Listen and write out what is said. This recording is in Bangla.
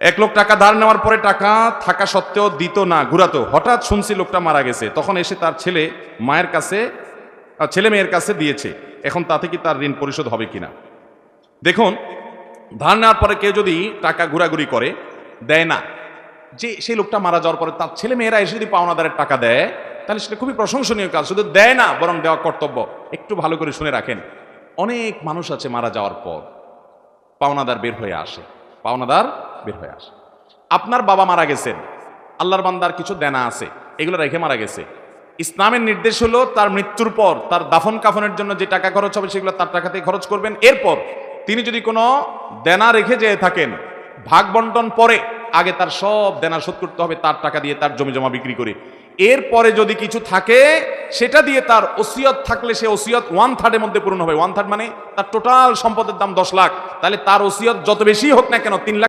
এক লোক টাকা ধার নেওয়ার পরে টাকা থাকা সত্ত্বেও দিত না, ঘুরাতো। হঠাৎ শুনছি লোকটা মারা গেছে, তখন এসে তার ছেলে মেয়ের কাছে দিয়েছে। এখন তাতে কি তার ঋণ পরিশোধ হবে কিনা? দেখুন, ধার নেওয়ার পরে কেউ যদি টাকা ঘোরাঘুরি করে, দেয় না, যে সেই লোকটা মারা যাওয়ার পরে তার ছেলে মেয়েরা এসে যদি পাওনাদারের টাকা দেয়, তাহলে সেটা খুবই প্রশংসনীয় কাজ। শুধু দেয় না, বরং দেওয়া কর্তব্য। একটু ভালো করে শুনে রাখেন, অনেক মানুষ আছে মারা যাওয়ার পর পাওনাদার বের হয়ে আসে। আপনার বাবা মারা গেছেন, আল্লাহর বান্দার কিছু দেনা আছে, এগুলো রেখে মারা গেছে। ইসলামের নির্দেশ হলো তার মৃত্যুর পর তার দাফন কাফনের জন্য যে টাকা খরচ হবে সেগুলো তার টাকাতেই খরচ করবেন। এরপর তিনি যদি কোনো দেনা রেখে যেয়ে থাকেন, ভাগ বন্টন পরে আগে তার সব দেনা শোধ করতে হবে তার টাকা দিয়ে, তার জমি জমা বিক্রি করে। এরপরে যদি কিছু থাকে সেটা দিয়ে তার ওসিয়ত থাকলে সে ওসিয়ত 1/3 মধ্যে পূরণ হবে। 1/3 মানে তার টোটাল সম্পদের দাম 10 লাখ, তাহলে তার ওসিয়ত যত বেশি হোক না কেন 3 লাখ